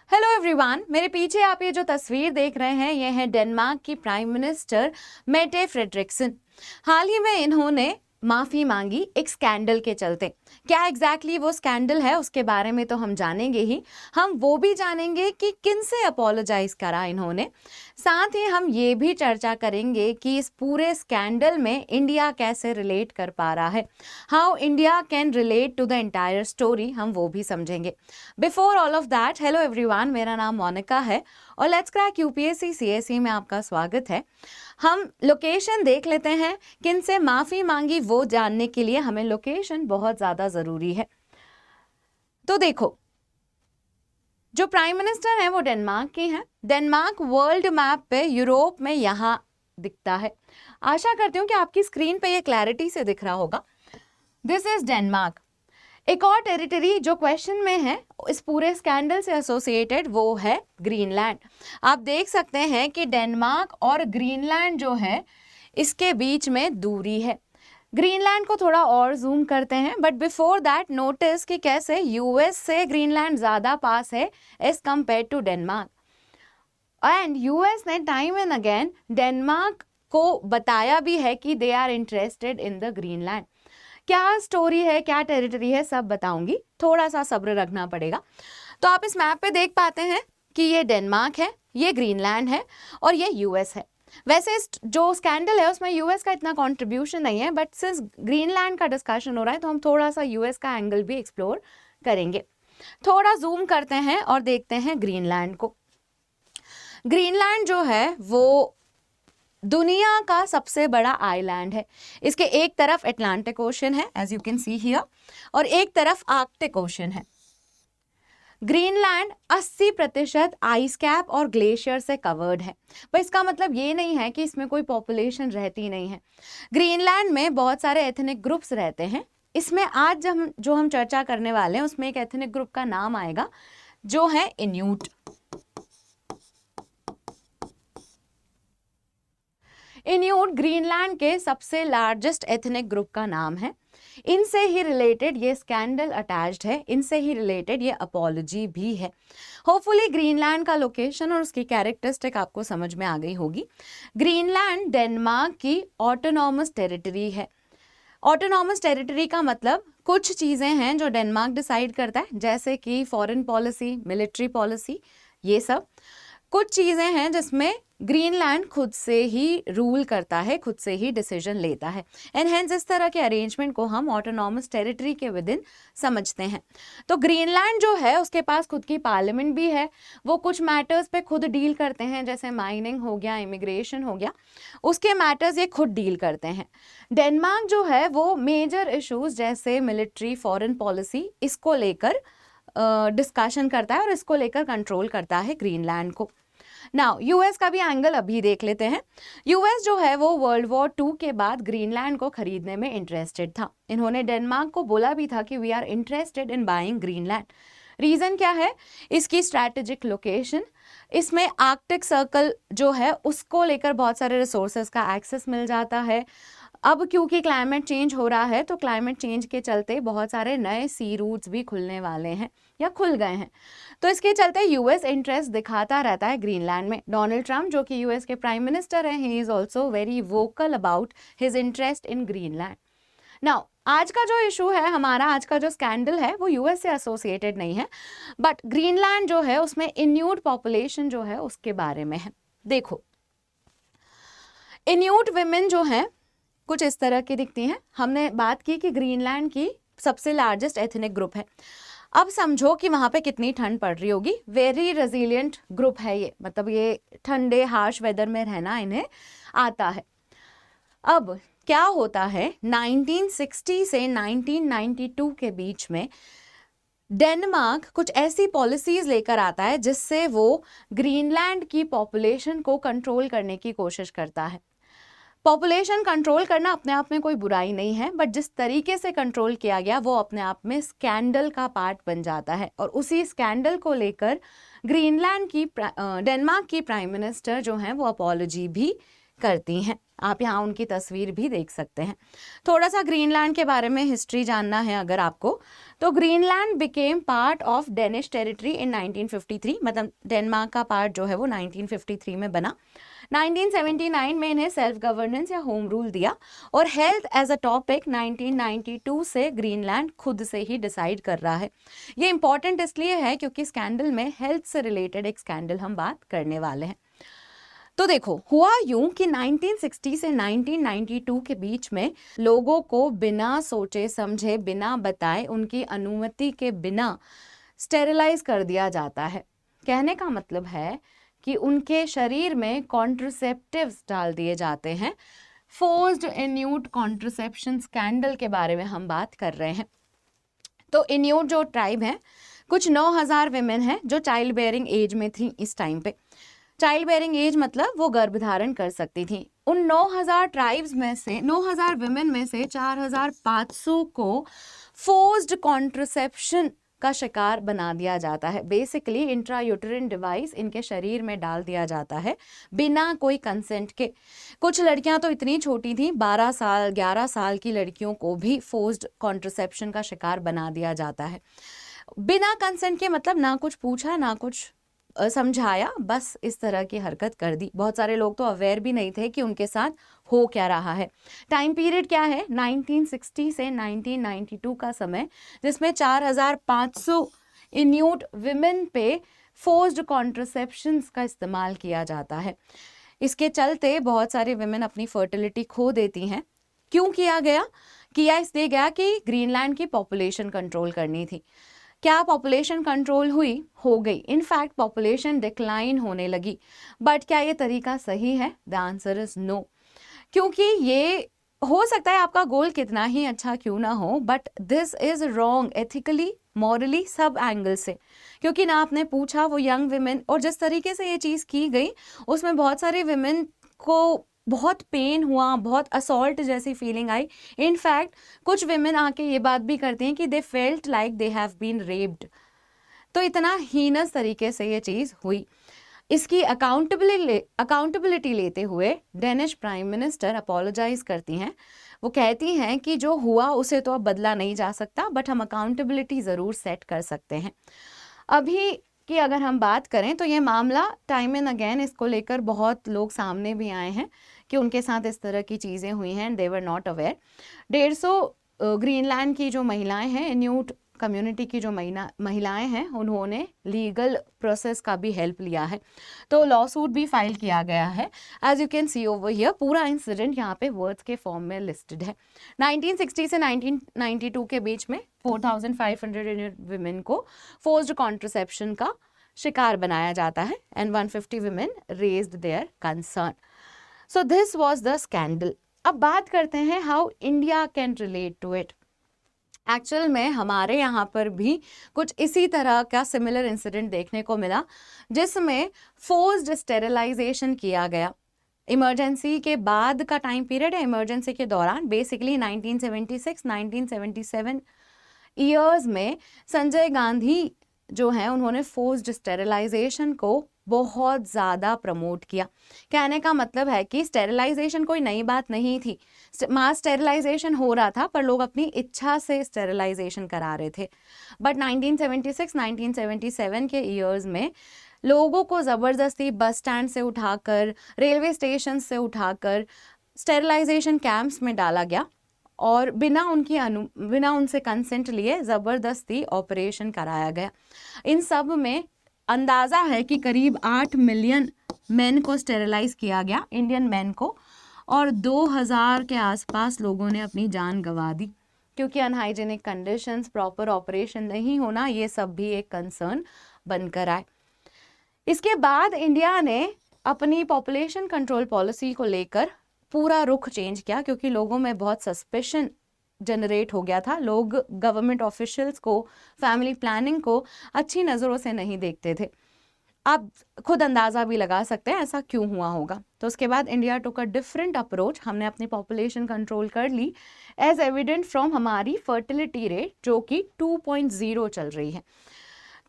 Hello everyone, मेरे पीछे आप ये जो तस्वीर देख रहे हैं ये है डेनमार्क की प्राइम मिनिस्टर मेटे फ्रेडरिक्सन। हाल ही में इन्होंने माफी मांगी एक स्कैंडल के चलते। क्या एग्जैक्टली वो स्कैंडल है उसके बारे में तो हम जानेंगे ही। हम वो भी जानेंगे कि किन से अपोलोजाइज करा इन्होंने। साथ ही हम ये भी चर्चा करेंगे कि इस पूरे स्कैंडल में इंडिया कैसे रिलेट कर पा रहा है, how India can relate to the entire story, हम वो भी समझेंगे। Before all of that, hello everyone, मेरा नाम मोनिका है और लेट्स क्रैक यूपीएससी सीएसई में आपका स्वागत है। हम लोकेशन देख लेते हैं। किन से माफी मांगी वो जानने के लिए हमें लोकेशन बहुत ज्यादा जरूरी है। तो देखो, जो प्राइम मिनिस्टर है वो डेनमार्क की है। डेनमार्क वर्ल्ड मैप पे यूरोप में यहाँ दिखता है। आशा करती हूँ कि आपकी स्क्रीन पे ये क्लैरिटी से दिख रहा होगा। This is Denmark. एक और टेरिटरी जो क्वेश्चन में है इस पूरे स्कैंडल से एसोसिएटेड वो है ग्रीनलैंड। आप देख सकते हैं कि डेनमार्क और ग्रीनलैंड जो है इसके बीच में दूरी है। ग्रीनलैंड को थोड़ा और जूम करते हैं, बट बिफोर दैट नोटिस कि कैसे यूएस से ग्रीनलैंड ज्यादा पास है as compare to Denmark. And US ने टाइम एंड अगेन डेनमार्क को बताया भी है कि they are interested in the Greenland. क्या स्टोरी है, क्या टेरिटरी है, सब बताऊंगी, थोड़ा सा सब्र रखना पड़ेगा। तो आप इस मैप पे देख पाते हैं कि ये डेनमार्क है, ये ग्रीनलैंड है और ये यूएस है। वैसे जो स्कैंडल है उसमें यूएस का इतना कंट्रीब्यूशन नहीं है, बट सिंस ग्रीनलैंड का डिस्कशन हो रहा है तो हम थोड़ा सा यूएस का एंगल भी एक्सप्लोर करेंगे। थोड़ा जूम करते हैं और देखते हैं ग्रीनलैंड को। ग्रीनलैंड जो है वो दुनिया का सबसे बड़ा आइलैंड है। इसके एक तरफ अटलांटिक ओशन है as you can see here और एक तरफ आर्कटिक ओशन है। ग्रीनलैंड 80% आइस कैप और ग्लेशियर से कवर्ड है, पर इसका मतलब ये नहीं है कि इसमें कोई पॉपुलेशन रहती नहीं है। ग्रीनलैंड में बहुत सारे एथनिक ग्रुप्स रहते हैं। इसमें आज जो हम चर्चा करने वाले हैं उसमें एक एथनिक ग्रुप का नाम आएगा जो है इन्यूट। इन्यूट ग्रीनलैंड के सबसे लार्जेस्ट एथनिक ग्रुप का नाम है। इनसे ही रिलेटेड ये स्कैंडल अटैच्ड है, इनसे ही रिलेटेड ये अपॉलॉजी भी है। होपफुली ग्रीनलैंड का लोकेशन और उसकी कैरेक्टरिस्टिक आपको समझ में आ गई होगी। ग्रीनलैंड डेनमार्क की ऑटोनॉमस टेरिटरी है। ऑटोनॉमस टेरिटरी का मतलब कुछ चीजें हैं जो डेनमार्क डिसाइड करता है, जैसे कि फॉरेन पॉलिसी, मिलिट्री पॉलिसी, ये सब कुछ चीजें हैं जिसमें ग्रीनलैंड खुद से ही रूल करता है, खुद से ही डिसीजन लेता है। एंड हेंस इस तरह के अरेंजमेंट को हम ऑटोनॉमस टेरिटरी के विद इन समझते हैं। तो ग्रीनलैंड जो है उसके पास खुद की पार्लियामेंट भी है, वो कुछ मैटर्स पे खुद डील करते हैं, जैसे माइनिंग हो गया, इमिग्रेशन हो गया, उसके मैटर्स ये खुद डील करते हैं। डेनमार्क जो है वो मेजर इश्यूज जैसे मिलिट्री, फॉरेन पॉलिसी, इसको लेकर डिस्कशन करता है और इसको लेकर कंट्रोल करता है ग्रीनलैंड को। नाउ यूएस का भी एंगल अभी देख लेते हैं। यूएस जो है वो वर्ल्ड वॉर 2 के बाद ग्रीनलैंड को खरीदने में इंटरेस्टेड था। इन्होंने डेनमार्क को बोला भी था कि we are interested in buying Greenland. Reason क्या है? इसकी स्ट्रैटेजिक लोकेशन, इसमें आर्कटिक सर्कल जो है उसको लेकर बहुत सारे रिसोर्सेज का एक्सेस मिल जाता है। अब क्योंकि क्लाइमेट चेंज हो रहा है तो क्लाइमेट चेंज के चलते बहुत सारे नए सी रूट्स भी खुलने वाले हैं या खुल गए हैं, तो इसके चलते यूएस इंटरेस्ट दिखाता रहता है ग्रीनलैंड में। डोनाल्ड ट्रंप जो कि यूएस के प्राइम मिनिस्टर हैं, he is also very vocal about his interest in Greenland. Now आज का जो इशू है हमारा, आज का जो स्कैंडल है वो यूएस से एसोसिएटेड नहीं है, बट ग्रीनलैंड जो है उसमें इन्यूट पॉपुलेशन जो है उसके बारे में है। देखो, इन्यूट विमेन जो है कुछ इस तरह की दिखती हैं। हमने बात की कि ग्रीनलैंड की सबसे लार्जेस्ट एथनिक ग्रुप है। अब समझो कि वहां पे कितनी ठंड पड़ रही होगी। वेरी रेजिलियंट ग्रुप है ये, मतलब ये ठंडे हार्श वेदर में रहना इन्हें आता है। अब क्या होता है, 1960 से 1992 के बीच में डेनमार्क कुछ ऐसी पॉलिसीज लेकर आता है जिससे वो ग्रीनलैंड की पॉपुलेशन को कंट्रोल करने की कोशिश करता है। पॉपुलेशन कंट्रोल करना अपने आप में कोई बुराई नहीं है, बट जिस तरीके से कंट्रोल किया गया वो अपने आप में स्कैंडल का पार्ट बन जाता है। और उसी स्कैंडल को लेकर ग्रीनलैंड की डेनमार्क की प्राइम मिनिस्टर जो हैं वो अपॉलॉजी भी करती हैं। आप यहाँ उनकी तस्वीर भी देख सकते हैं। थोड़ा सा ग्रीनलैंड के बारे में हिस्ट्री जानना है अगर आपको, तो Greenland became part of Danish territory in 1953, मतलब डेनमार्क का पार्ट जो है वो 1953 में बना। 1979 में इन्हें सेल्फ गवर्नेंस या होम रूल दिया, और हेल्थ एज अ टॉपिक 1992 से ग्रीनलैंड खुद से ही डिसाइड कर रहा है। ये इंपॉर्टेंट इसलिए है क्योंकि स्कैंडल में हेल्थ से रिलेटेड एक स्कैंडल हम बात करने वाले हैं। तो देखो, हुआ यूं कि 1960 से 1992 के बीच में लोगों को बिना सोचे समझे, बिना बताए, उनकी अनुमति के बिना स्टेरिलाइज कर दिया जाता है। कहने का मतलब है कि उनके शरीर में कॉन्ट्रसेप्टिव्स डाल दिए जाते हैं। फोर्स्ड इन्यूट कॉन्ट्रसेप्शन स्कैंडल के बारे में हम बात कर रहे हैं। तो इन्यूट जो ट्राइब है, कुछ 9000 विमेन हैं जो चाइल्ड बेयरिंग एज में थी इस टाइम पे। चाइल्ड बेयरिंग एज मतलब वो गर्भ धारण कर सकती थी। उन 9000 ट्राइब्स में से, 9000 विमेन में से 4500 को फोर्स्ड कॉन्ट्रसेप्शन का शिकार बना दिया जाता है। बेसिकली इंट्रायूटेरिन डिवाइस इनके शरीर में डाल दिया जाता है बिना कोई कंसेंट के। कुछ लड़कियां तो इतनी छोटी थी, 12 साल 11 साल की लड़कियों को भी फोर्स्ड कॉन्ट्रसेप्शन का शिकार बना दिया जाता है बिना कंसेंट के। मतलब ना कुछ पूछा, ना कुछ समझाया, बस इस तरह की हरकत कर दी। बहुत सारे लोग तो अवेयर भी नहीं थे कि उनके साथ हो क्या रहा है। टाइम पीरियड क्या है? 1960 से 1992 का समय, जिसमें 4500 इन्यूट विमेन पे फोर्स्ड कॉन्ट्रसेप्शंस का इस्तेमाल किया जाता है। इसके चलते बहुत सारे विमेन अपनी फर्टिलिटी खो देती हैं। क्यों किया गया? किया इसलिए गया कि ग्रीनलैंड की पॉपुलेशन कंट्रोल करनी थी। क्या पॉपुलेशन कंट्रोल हुई? हो गई। इनफैक्ट पॉपुलेशन डिक्लाइन होने लगी। बट क्या ये तरीका सही है? The answer is no. क्योंकि ये हो सकता है आपका गोल कितना ही अच्छा क्यों ना हो, but this is wrong ethically, morally, सब एंगल से। क्योंकि ना आपने पूछा वो यंग विमेन, और जिस तरीके से ये चीज़ की गई उसमें बहुत सारे विमेन को बहुत पेन हुआ, बहुत असॉल्ट जैसी फीलिंग आई। इनफैक्ट कुछ विमेन आके ये बात भी करती हैं कि they felt like they have been raped. तो इतना हीनस तरीके से ये चीज़ हुई। इसकी अकाउंटेबिलिटी लेते हुए डेनिश प्राइम मिनिस्टर अपोलोजाइज करती हैं। वो कहती हैं कि जो हुआ उसे तो अब बदला नहीं जा सकता, बट हम अकाउंटेबिलिटी ज़रूर सेट कर सकते हैं। अभी की अगर हम बात करें तो ये मामला टाइम एंड अगेन इसको लेकर बहुत लोग सामने भी आए हैं कि उनके साथ इस तरह की चीज़ें हुई हैं and they were not aware. 150 Greenland की जो महिलाएं हैं, इन्यूट कम्युनिटी की जो महिलाएं हैं, उन्होंने लीगल प्रोसेस का भी हेल्प लिया है। तो लॉ सूट भी फाइल किया गया है। As you can see over here, पूरा इंसिडेंट यहाँ पे वर्ड्स के फॉर्म में लिस्टेड है। 1960 से 1992 के बीच में 4500 विमेन को फोर्स्ड कॉन्ट्रसेप्शन का शिकार बनाया जाता है and 150 women raised their concern. So this was the scandal. अब बात करते हैं how India can relate to it. Actual में हमारे यहाँ पर भी कुछ इसी तरह का सिमिलर इंसिडेंट देखने को मिला, जिसमें फोर्स्ड स्टेरिलाइजेशन किया गया। इमरजेंसी के बाद का टाइम पीरियड है, इमरजेंसी के दौरान बेसिकली 1976-1977 ईयर्स में संजय गांधी जो हैं उन्होंने फोर्स्ड स्टेरिलाइजेशन को बहुत ज़्यादा प्रमोट किया। कहने का मतलब है कि स्टेरिलाइजेशन कोई नई बात नहीं थी, मास स्टेरिलाइजेशन हो रहा था, पर लोग अपनी इच्छा से स्टेरिलाइजेशन करा रहे थे। बट 1976-1977 के ईयर्स में लोगों को ज़बरदस्ती बस स्टैंड से उठाकर, रेलवे स्टेशन से उठाकर स्टेरिलाइजेशन कैंप्स में डाला गया और बिना उनसे कंसेंट लिए ज़बरदस्ती ऑपरेशन कराया गया। इन सब में अंदाज़ा है कि करीब 8 मिलियन मेन को स्टेरिलाइज किया गया, इंडियन मेन को, और 2000 के आसपास लोगों ने अपनी जान गंवा दी क्योंकि अनहाइजीनिक कंडीशंस, प्रॉपर ऑपरेशन नहीं होना, ये सब भी एक कंसर्न बनकर आए। इसके बाद इंडिया ने अपनी पॉपुलेशन कंट्रोल पॉलिसी को लेकर पूरा रुख चेंज किया क्योंकि लोगों में बहुत सस्पेशन जनरेट हो गया था। लोग गवर्नमेंट ऑफिशियल्स को, फैमिली प्लानिंग को अच्छी नज़रों से नहीं देखते थे। आप खुद अंदाज़ा भी लगा सकते हैं ऐसा क्यों हुआ होगा। तो उसके बाद India took a different approach. हमने अपनी पॉपुलेशन कंट्रोल कर ली, एज एविडेंट फ्रॉम हमारी फर्टिलिटी रेट जो कि 2.0 चल रही है।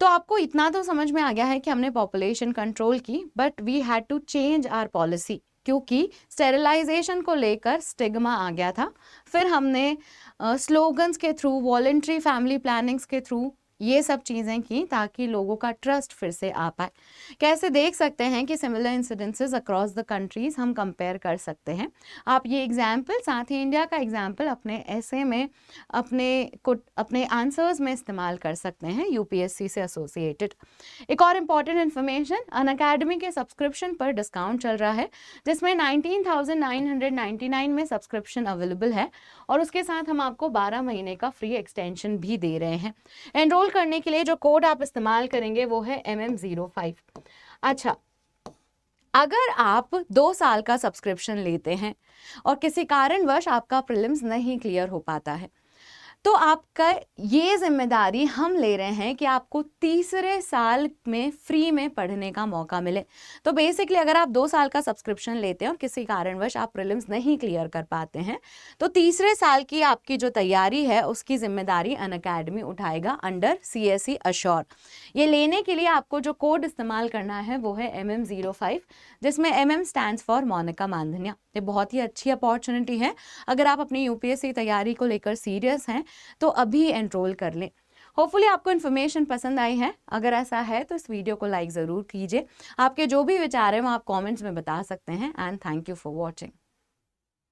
तो आपको इतना तो समझ में आ गया है कि हमने पॉपुलेशन कंट्रोल की, but we had to change our policy क्योंकि स्टेरिलाइजेशन को लेकर स्टिग्मा आ गया था। फिर हमने स्लोगन्स के थ्रू, वॉलंटरी फैमिली प्लानिंग्स के थ्रू ये सब चीज़ें की ताकि लोगों का ट्रस्ट फिर से आ पाए। कैसे देख सकते हैं कि similar incidences across the countries हम कंपेयर कर सकते हैं। आप ये एग्जाम्पल, साथ ही इंडिया का एग्जाम्पल अपने ऐसे में अपने आंसर्स में इस्तेमाल कर सकते हैं यूपीएससी से एसोसिएटेड। एक और इम्पॉर्टेंट इन्फॉर्मेशन, अनअकैडमी के सब्सक्रिप्शन पर डिस्काउंट चल रहा है जिसमें 19,999 में सब्सक्रिप्शन अवेलेबल है और उसके साथ हम आपको 12 महीने का फ्री एक्सटेंशन भी दे रहे हैं। एनरोल करने के लिए जो कोड आप इस्तेमाल करेंगे वो है MM05। अच्छा, अगर आप 2 साल का सब्सक्रिप्शन लेते हैं और किसी कारणवश आपका प्रीलिम्स नहीं क्लियर हो पाता है तो आपका ये जिम्मेदारी हम ले रहे हैं कि आपको तीसरे साल में फ्री में पढ़ने का मौका मिले। तो बेसिकली अगर आप 2 साल का सब्सक्रिप्शन लेते हैं और किसी कारणवश आप प्रीलिम्स नहीं क्लियर कर पाते हैं तो तीसरे साल की आपकी जो तैयारी है उसकी जिम्मेदारी अनअकैडमी उठाएगा अंडर CSE अश्योर। ये लेने के लिए आपको जो कोड इस्तेमाल करना है वो है MM05, जिसमें MM स्टैंड्स फॉर मोनिका मानधनिया। ये बहुत ही अच्छी अपॉर्चुनिटी है। अगर आप अपनी यूपीएससी तैयारी को लेकर सीरियस हैं तो अभी एनरोल कर लें। होपफुली आपको इन्फॉर्मेशन पसंद आई है। अगर ऐसा है तो इस वीडियो को लाइक ज़रूर कीजिए। आपके जो भी विचार हैं वो आप कमेंट्स में बता सकते हैं। And thank you for watching.